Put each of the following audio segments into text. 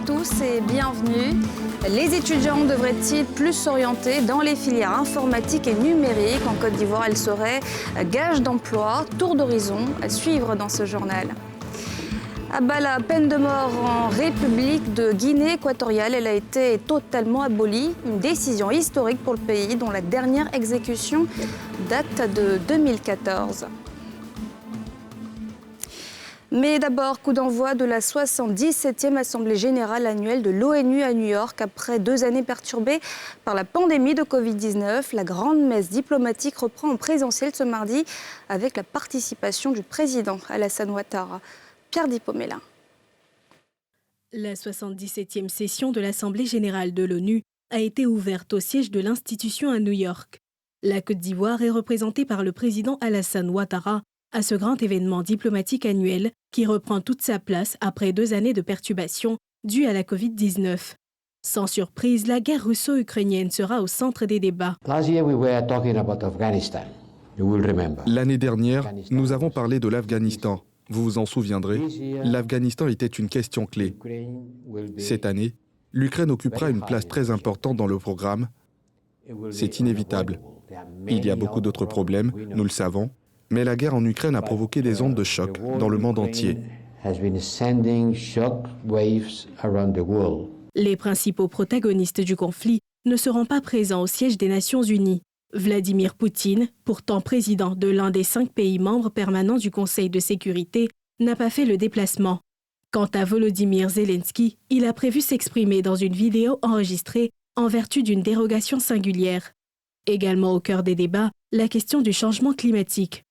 tous et bienvenue. Les étudiants devraient-ils plus s'orienter dans les filières informatiques et numériques? En Côte d'Ivoire, elle serait gage d'emploi. Tour d'horizon à suivre dans ce journal. À bas la peine de mort en République de Guinée équatoriale, elle a été totalement abolie. Une décision historique pour le pays dont la dernière exécution date de 2014. Mais d'abord, coup d'envoi de la 77e Assemblée générale annuelle de l'ONU à New York. Après 2 années perturbées par la pandémie de Covid-19, la grande messe diplomatique reprend en présentiel ce mardi avec la participation du président Alassane Ouattara. Pierre Dipomella. La 77e session de l'Assemblée générale de l'ONU a été ouverte au siège de l'institution à New York. La Côte d'Ivoire est représentée par le président Alassane Ouattara à ce grand événement diplomatique annuel qui reprend toute sa place après 2 années de perturbations dues à la Covid-19. Sans surprise, la guerre russo-ukrainienne sera au centre des débats. L'année dernière, nous avons parlé de l'Afghanistan. Vous vous en souviendrez, l'Afghanistan était une question clé. Cette année, l'Ukraine occupera une place très importante dans le programme. C'est inévitable. Il y a beaucoup d'autres problèmes, nous le savons, mais la guerre en Ukraine a provoqué des ondes de choc dans le monde entier. Les principaux protagonistes du conflit ne seront pas présents au siège des Nations Unies. Vladimir Poutine, pourtant président de l'un des 5 pays membres permanents du Conseil de sécurité, n'a pas fait le déplacement. Quant à Volodymyr Zelensky, il a prévu s'exprimer dans une vidéo enregistrée en vertu d'une dérogation singulière. Également au cœur des débats, la question du changement climatique.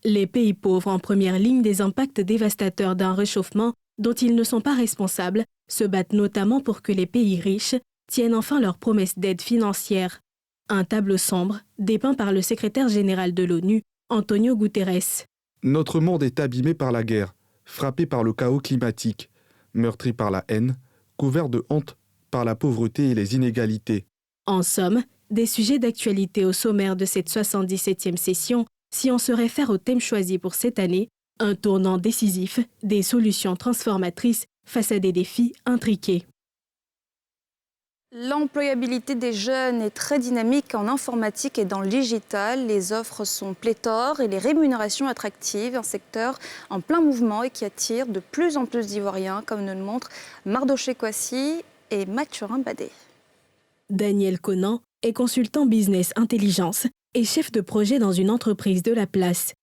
Les pays pauvres en première ligne des impacts dévastateurs d'un réchauffement dont ils ne sont pas responsables se battent notamment pour que les pays riches tiennent enfin leurs promesses d'aide financière. Un tableau sombre dépeint par le secrétaire général de l'ONU, Antonio Guterres. Notre monde est abîmé par la guerre, frappé par le chaos climatique, meurtri par la haine, couvert de honte par la pauvreté et les inégalités. En somme, des sujets d'actualité au sommaire de cette 77e session, si on se réfère au thème choisi pour cette année, un tournant décisif, des solutions transformatrices face à des défis intriqués. L'employabilité des jeunes est très dynamique en informatique et dans le digital. Les offres sont pléthores et les rémunérations attractives, un secteur en plein mouvement et qui attire de plus en plus d'Ivoiriens, comme nous le montrent Mardoché Kouassi et Mathurin Badé. Daniel Conan est consultant business intelligence et chef de projet dans une entreprise de la place.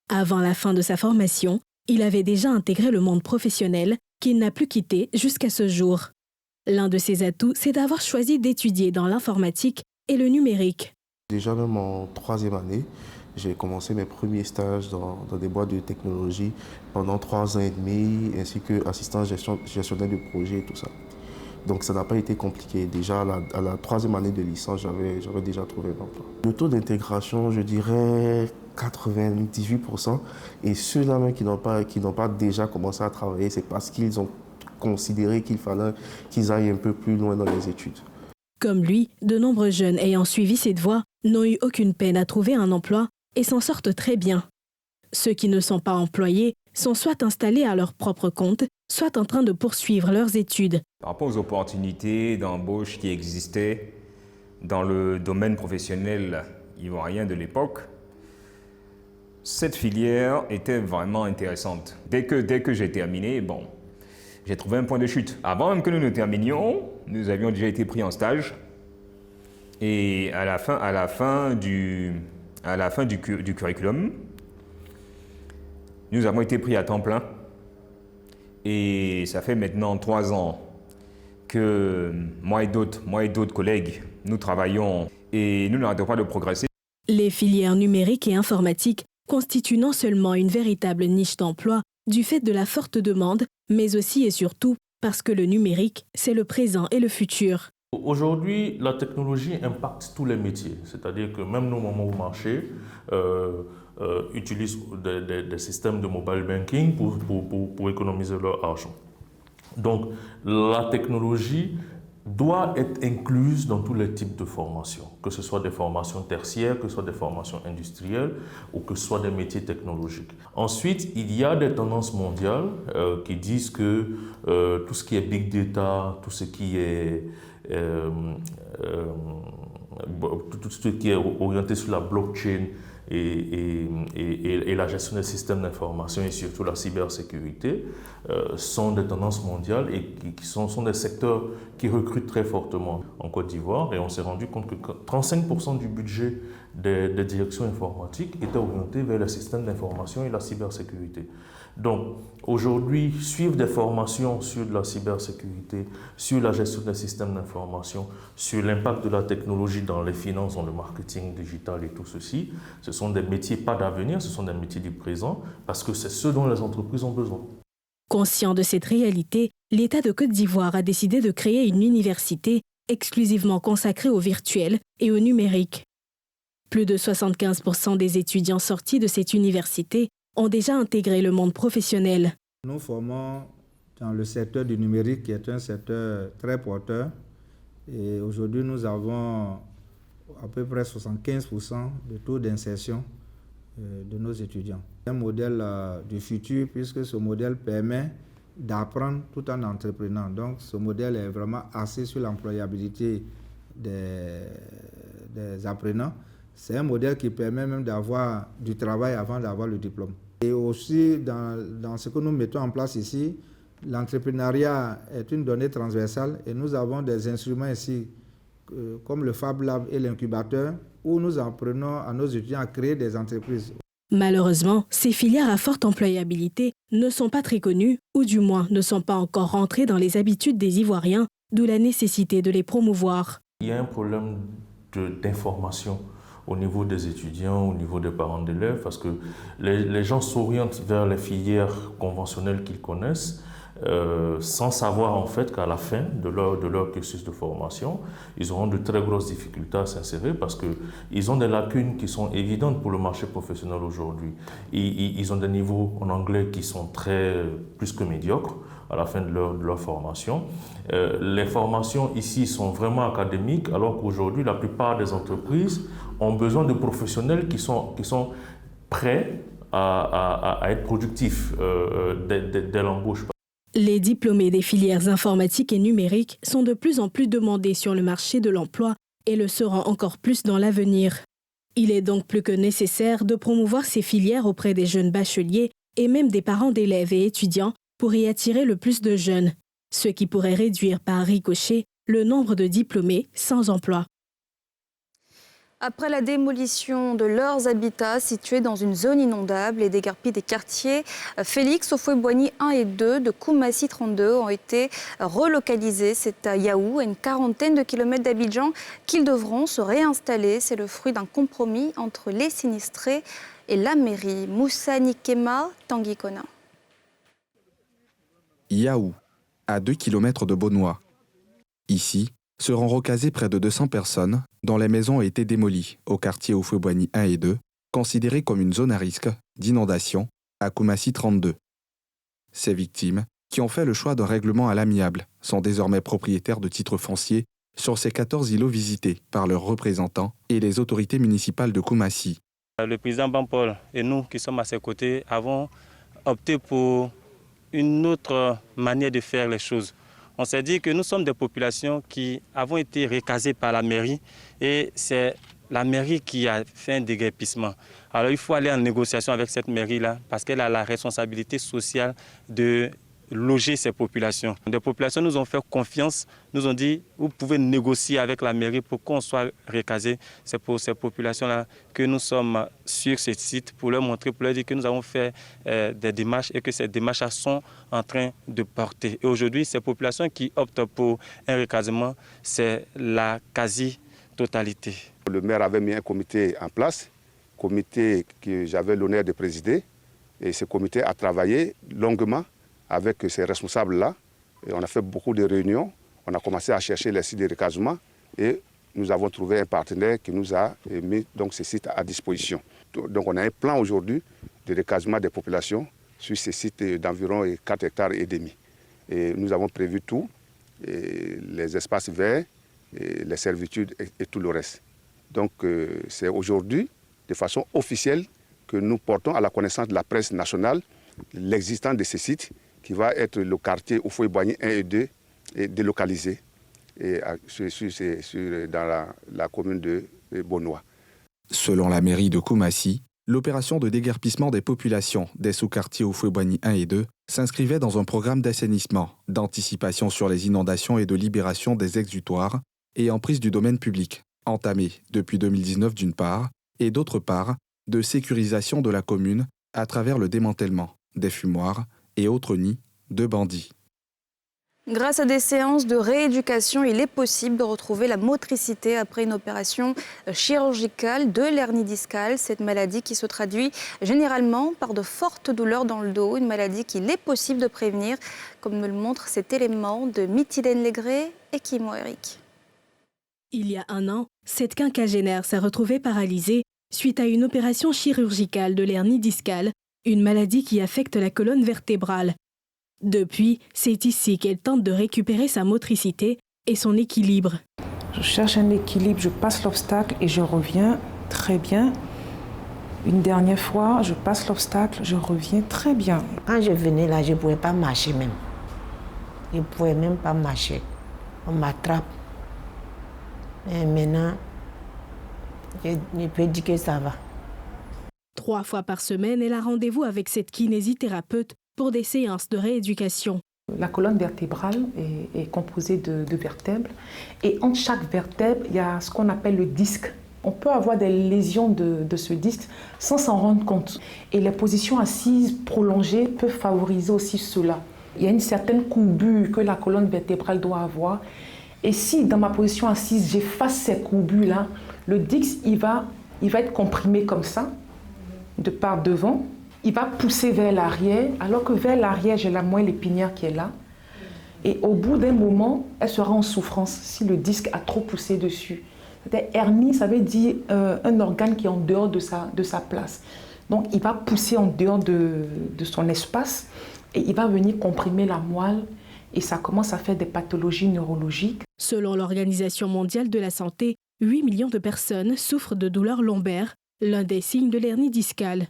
Avant la fin de sa formation, il avait déjà intégré le monde professionnel qu'il n'a plus quitté jusqu'à ce jour. L'un de ses atouts, c'est d'avoir choisi d'étudier dans l'informatique et le numérique. Déjà même en 3e année, j'ai commencé mes premiers stages dans des boîtes de technologie pendant 3 ans et demi, ainsi qu'assistant gestionnaire de projet et tout ça. Donc ça n'a pas été compliqué. Déjà à la 3e année de licence, j'avais déjà trouvé un emploi. Le taux d'intégration, je dirais 98%. Et ceux-là même qui n'ont pas déjà commencé à travailler, c'est parce qu'ils ont considéré qu'il fallait qu'ils aillent un peu plus loin dans les études. Comme lui, de nombreux jeunes ayant suivi cette voie n'ont eu aucune peine à trouver un emploi et s'en sortent très bien. Ceux qui ne sont pas employés sont soit installés à leur propre compte, soit en train de poursuivre leurs études. Par rapport aux opportunités d'embauche qui existaient dans le domaine professionnel ivoirien de l'époque, cette filière était vraiment intéressante. Dès que j'ai terminé, j'ai trouvé un point de chute. Avant même que nous terminions, nous avions déjà été pris en stage. Et à la fin du curriculum, nous avons été pris à temps plein. Et ça fait maintenant 3 ans que moi et d'autres collègues, nous travaillons et nous n'arrêtons pas de progresser. Les filières numériques et informatiques constituent non seulement une véritable niche d'emploi du fait de la forte demande, mais aussi et surtout parce que le numérique, c'est le présent et le futur. Aujourd'hui, la technologie impacte tous les métiers, c'est-à-dire que même nos mamans au marché utilisent des systèmes de mobile banking pour économiser leur argent. Donc la technologie doit être incluse dans tous les types de formations, que ce soit des formations tertiaires, que ce soit des formations industrielles ou que ce soit des métiers technologiques. Ensuite, il y a des tendances mondiales qui disent que tout ce qui est big data, tout ce qui est orienté sur la blockchain et la gestion des systèmes d'information et surtout la cybersécurité sont des tendances mondiales et qui sont des secteurs qui recrutent très fortement en Côte d'Ivoire. Et on s'est rendu compte que 35% du budget des directions informatiques était orienté vers les systèmes d'information et la cybersécurité. Donc aujourd'hui, suivre des formations sur la cybersécurité, sur la gestion des systèmes d'information, sur l'impact de la technologie dans les finances, dans le marketing digital et tout ceci, ce sont des métiers pas d'avenir, ce sont des métiers du présent, parce que c'est ce dont les entreprises ont besoin. Conscient de cette réalité, l'État de Côte d'Ivoire a décidé de créer une université exclusivement consacrée au virtuel et au numérique. Plus de 75% des étudiants sortis de cette université ont déjà intégré le monde professionnel. Nous formons dans le secteur du numérique, qui est un secteur très porteur. Et aujourd'hui, nous avons à peu près 75% de taux d'insertion de nos étudiants. Un modèle du futur, puisque ce modèle permet d'apprendre tout en entreprenant. Donc, ce modèle est vraiment axé sur l'employabilité des apprenants. C'est un modèle qui permet même d'avoir du travail avant d'avoir le diplôme. Et aussi, dans ce que nous mettons en place ici, l'entrepreneuriat est une donnée transversale et nous avons des instruments ici, comme le Fab Lab et l'incubateur, où nous apprenons à nos étudiants à créer des entreprises. Malheureusement, ces filières à forte employabilité ne sont pas très connues, ou du moins ne sont pas encore rentrées dans les habitudes des Ivoiriens, d'où la nécessité de les promouvoir. Il y a un problème d'information au niveau des étudiants, au niveau des parents d'élèves, parce que les gens s'orientent vers les filières conventionnelles qu'ils connaissent, sans savoir en fait qu'à la fin de leur cursus de formation, ils auront de très grosses difficultés à s'insérer parce qu'ils ont des lacunes qui sont évidentes pour le marché professionnel aujourd'hui. Ils ont des niveaux en anglais qui sont plus que médiocres à la fin de leur formation. Les formations ici sont vraiment académiques, alors qu'aujourd'hui, la plupart des entreprises ont besoin de professionnels qui sont prêts à être productifs dès l'embauche. Les diplômés des filières informatiques et numériques sont de plus en plus demandés sur le marché de l'emploi et le seront encore plus dans l'avenir. Il est donc plus que nécessaire de promouvoir ces filières auprès des jeunes bacheliers et même des parents d'élèves et étudiants pour y attirer le plus de jeunes, ce qui pourrait réduire par ricochet le nombre de diplômés sans emploi. Après la démolition de leurs habitats situés dans une zone inondable et déguerpis des quartiers Félix, Houphouët-Boigny 1 et 2 de Koumassi 32 ont été relocalisés. C'est à Yaou, à une quarantaine de kilomètres d'Abidjan, qu'ils devront se réinstaller. C'est le fruit d'un compromis entre les sinistrés et la mairie. Moussa Nikema, Tanguy Kona. Yaou, à 2 km de Beaunois. Ici, seront recasées près de 200 personnes dont les maisons ont été démolies au quartier Houphouët-Boigny 1 et 2, considéré comme une zone à risque d'inondation à Koumassi 32. Ces victimes, qui ont fait le choix d'un règlement à l'amiable, sont désormais propriétaires de titres fonciers sur ces 14 îlots visités par leurs représentants et les autorités municipales de Koumassi. Le président Bampol et nous qui sommes à ses côtés avons opté pour une autre manière de faire les choses. On s'est dit que nous sommes des populations qui avons été recasées par la mairie et c'est la mairie qui a fait un déguerpissement. Alors il faut aller en négociation avec cette mairie-là parce qu'elle a la responsabilité sociale de loger ces populations. Des populations nous ont fait confiance, nous ont dit vous pouvez négocier avec la mairie pour qu'on soit recasé. C'est pour ces populations-là que nous sommes sur ce site pour leur montrer, pour leur dire que nous avons fait des démarches et que ces démarches sont en train de porter. Et aujourd'hui, ces populations qui optent pour un recasement, c'est la quasi-totalité. Le maire avait mis un comité en place, comité que j'avais l'honneur de présider, et ce comité a travaillé longuement avec ces responsables-là. On a fait beaucoup de réunions, on a commencé à chercher les sites de recasement et nous avons trouvé un partenaire qui nous a mis donc, ces sites à disposition. Donc on a un plan aujourd'hui de recasement des populations sur ces sites d'environ 4 hectares et demi. Et nous avons prévu tout les espaces verts, les servitudes et tout le reste. Donc c'est aujourd'hui, de façon officielle, que nous portons à la connaissance de la presse nationale l'existence de ces sites qui va être le quartier Houphouët-Boigny 1 et 2 et délocalisé dans la commune de Bonoa. Selon la mairie de Koumassi, l'opération de déguerpissement des populations des sous-quartiers Houphouët-Boigny 1 et 2 s'inscrivait dans un programme d'assainissement, d'anticipation sur les inondations et de libération des exutoires et en prise du domaine public, entamé depuis 2019 d'une part, et d'autre part, de sécurisation de la commune à travers le démantèlement des fumoirs et autres nids de bandits. Grâce à des séances de rééducation, il est possible de retrouver la motricité après une opération chirurgicale de l'hernie discale. Cette maladie qui se traduit généralement par de fortes douleurs dans le dos, une maladie qu'il est possible de prévenir, comme nous le montre cet élément de Mithilène Légré et Kimo Eric. Il y a un an, cette quinquagénaire s'est retrouvée paralysée suite à une opération chirurgicale de l'hernie discale, une maladie qui affecte la colonne vertébrale. Depuis, c'est ici qu'elle tente de récupérer sa motricité et son équilibre. Je cherche un équilibre, je passe l'obstacle et je reviens très bien. Une dernière fois, je passe l'obstacle, je reviens très bien. Quand je venais là, je ne pouvais pas marcher même. Je ne pouvais même pas marcher. On m'attrape. Et maintenant, je peux dire que ça va. 3 fois par semaine, elle a rendez-vous avec cette kinésithérapeute pour des séances de rééducation. La colonne vertébrale est composée de vertèbres et entre chaque vertèbre, il y a ce qu'on appelle le disque. On peut avoir des lésions de ce disque sans s'en rendre compte. Et les positions assises prolongées peuvent favoriser aussi cela. Il y a une certaine courbure que la colonne vertébrale doit avoir. Et si dans ma position assise, j'efface ces courbures-là, le disque il va être comprimé comme ça, de part devant. Il va pousser vers l'arrière, alors que vers l'arrière, j'ai la moelle épinière qui est là. Et au bout d'un moment, elle sera en souffrance si le disque a trop poussé dessus. Hernie, ça veut dire un organe qui est en dehors de sa place. Donc, il va pousser en dehors de son espace et il va venir comprimer la moelle et ça commence à faire des pathologies neurologiques. Selon l'Organisation mondiale de la santé, 8 millions de personnes souffrent de douleurs lombaires, l'un des signes de l'hernie discale.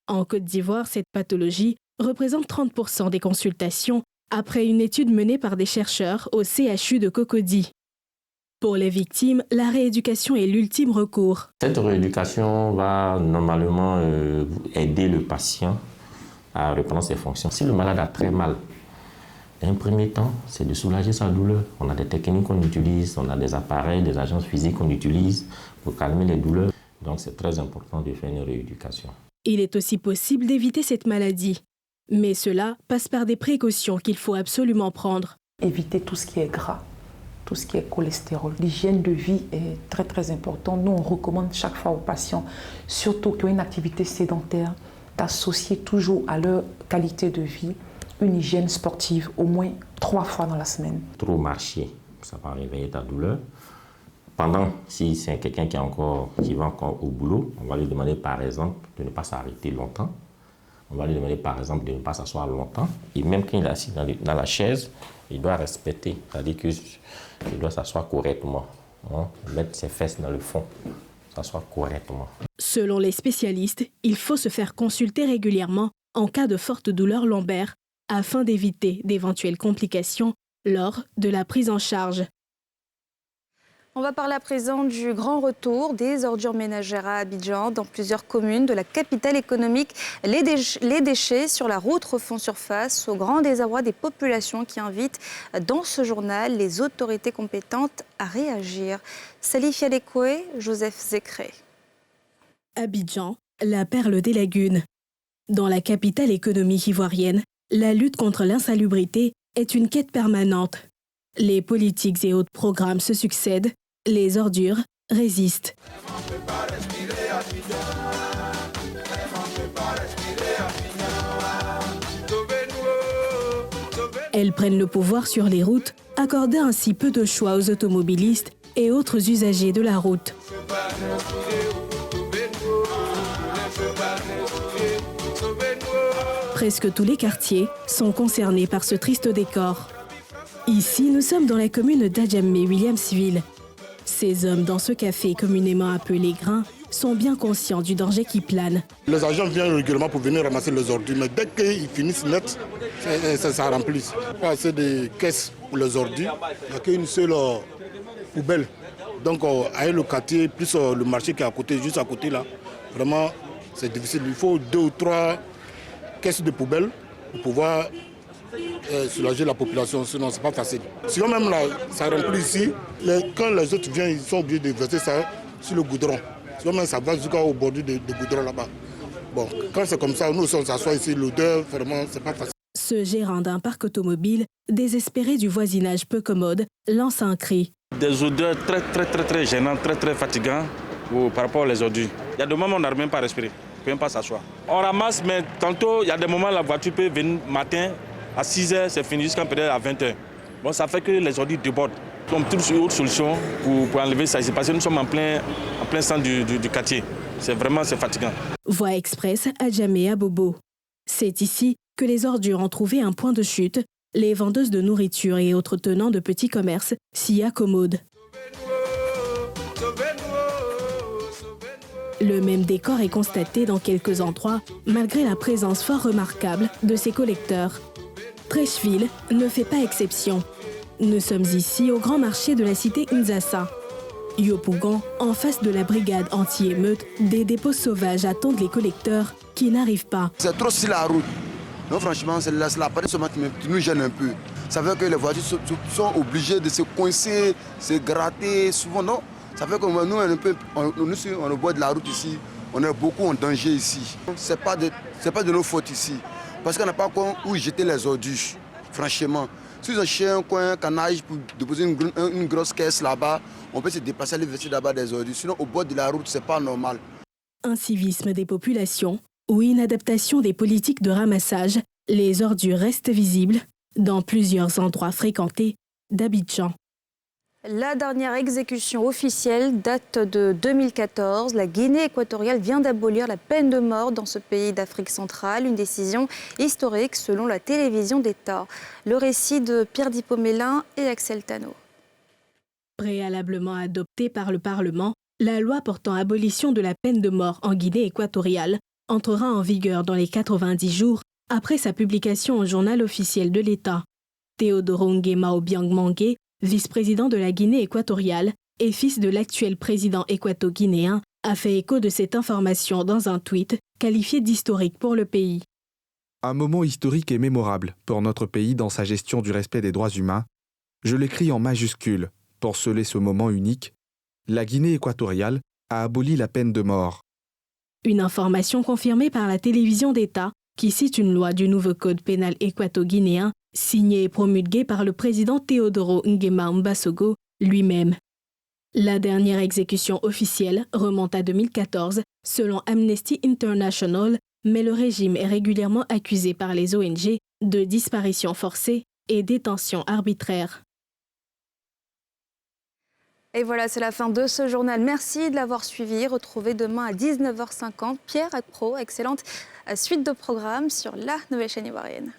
En Côte d'Ivoire, cette pathologie représente 30% des consultations après une étude menée par des chercheurs au CHU de Cocody. Pour les victimes, la rééducation est l'ultime recours. Cette rééducation va normalement aider le patient à reprendre ses fonctions. Si le malade a très mal, dans un premier temps, c'est de soulager sa douleur. On a des techniques qu'on utilise, on a des appareils, des agents physiques qu'on utilise pour calmer les douleurs. Donc c'est très important de faire une rééducation. Il est aussi possible d'éviter cette maladie. Mais cela passe par des précautions qu'il faut absolument prendre. Éviter tout ce qui est gras, tout ce qui est cholestérol. L'hygiène de vie est très très importante. Nous, on recommande chaque fois aux patients, surtout qui ont une activité sédentaire, d'associer toujours à leur qualité de vie une hygiène sportive au moins 3 fois dans la semaine. Trop marcher, ça va réveiller ta douleur. Si c'est quelqu'un qui va encore au boulot, on va lui demander par exemple de ne pas s'arrêter longtemps. On va lui demander par exemple de ne pas s'asseoir longtemps. Et même quand il est assis dans la chaise, il doit respecter, c'est-à-dire qu'il doit s'asseoir correctement, mettre ses fesses dans le fond, s'asseoir correctement. Selon les spécialistes, il faut se faire consulter régulièrement en cas de forte douleur lombaire afin d'éviter d'éventuelles complications lors de la prise en charge. On va parler à présent du grand retour des ordures ménagères à Abidjan. Dans plusieurs communes de la capitale économique, les déchets sur la route refont surface au grand désarroi des populations qui invitent dans ce journal les autorités compétentes à réagir. Salif Yalekoué, Joseph Zécré. Abidjan, la perle des lagunes. Dans la capitale économique ivoirienne, la lutte contre l'insalubrité est une quête permanente. Les politiques et autres programmes se succèdent. Les ordures résistent. Elles prennent le pouvoir sur les routes, accordant ainsi peu de choix aux automobilistes et autres usagers de la route. Presque tous les quartiers sont concernés par ce triste décor. Ici, nous sommes dans la commune d'Adjamé-Williamsville. Ces hommes dans ce café communément appelé Grain sont bien conscients du danger qui plane. Les agents viennent régulièrement pour venir ramasser les ordures, mais dès qu'ils finissent net, ça remplit. Pas assez de caisses pour les ordures, il n'y a qu'une seule poubelle. Donc avec le quartier, plus le marché qui est à côté, juste à côté là, vraiment c'est difficile. Il faut 2 ou 3 caisses de poubelle pour pouvoir soulager la population, sinon c'est pas facile. Sinon même là, ça remplit ici, quand les autres viennent, ils sont obligés de verser ça sur le goudron. Sinon même ça va jusqu'au bord du goudron là-bas. Bon, quand c'est comme ça, nous on s'assoit ici, l'odeur, vraiment, c'est pas facile. Ce gérant d'un parc automobile, désespéré du voisinage peu commode, lance un cri. Des odeurs très gênantes, très fatigantes par rapport aux ordures. Il y a des moments où on n'arrive même pas à respirer, on ne peut même pas s'asseoir. On ramasse, mais tantôt, il y a des moments où la voiture peut venir matin, à 6h, c'est fini jusqu'à peut-être à 20h. Bon, ça fait que les ordures débordent. On trouve une autre solution pour enlever ça. C'est parce que nous sommes en plein centre du quartier. C'est fatigant. Voie express Adjamé à Bobo. C'est ici que les ordures ont trouvé un point de chute. Les vendeuses de nourriture et autres tenants de petits commerces s'y accommodent. Le même décor est constaté dans quelques endroits, malgré la présence fort remarquable de ces collecteurs. Trècheville ne fait pas exception. Nous sommes ici au grand marché de la cité Nzassa. Yopougon, en face de la brigade anti-émeute, des dépôts sauvages attendent les collecteurs qui n'arrivent pas. C'est trop sur la route. Non, franchement, c'est la partie qui nous gêne un peu. Ça fait que les voitures sont obligées de se coincer, se gratter, souvent non. Ça fait que nous, on au bord de la route ici, on est beaucoup en danger ici. C'est pas de nos fautes ici. Parce qu'on n'a pas quoi où jeter les ordures, franchement. Si on cherche un coin, un canage pour déposer une grosse caisse là-bas, on peut se déplacer, aller verser là-bas des ordures. Sinon, au bord de la route, c'est pas normal. Incivisme des populations ou inadaptation des politiques de ramassage, les ordures restent visibles dans plusieurs endroits fréquentés d'Abidjan. La dernière exécution officielle date de 2014. La Guinée équatoriale vient d'abolir la peine de mort dans ce pays d'Afrique centrale. Une décision historique selon la télévision d'État. Le récit de Pierre Dipomélin et Axel Tano. Préalablement adoptée par le Parlement, la loi portant abolition de la peine de mort en Guinée équatoriale entrera en vigueur dans les 90 jours après sa publication au journal officiel de l'État. Théodoro Nguema Obiang Mangué, vice-président de la Guinée équatoriale et fils de l'actuel président équato-guinéen, a fait écho de cette information dans un tweet qualifié d'historique pour le pays. Un moment historique et mémorable pour notre pays dans sa gestion du respect des droits humains. Je l'écris en majuscule pour sceller ce moment unique. La Guinée équatoriale a aboli la peine de mort. Une information confirmée par la télévision d'État qui cite une loi du nouveau code pénal équato-guinéen signée et promulguée par le président Théodoro Nguema Mbasogo lui-même. La dernière exécution officielle remonte à 2014 selon Amnesty International, mais le régime est régulièrement accusé par les ONG de disparition forcée et détention arbitraire. Et voilà, c'est la fin de ce journal. Merci de l'avoir suivi. Retrouvez demain à 19h50 Pierre Akpro. Excellente suite de programmes sur la nouvelle chaîne ivoirienne.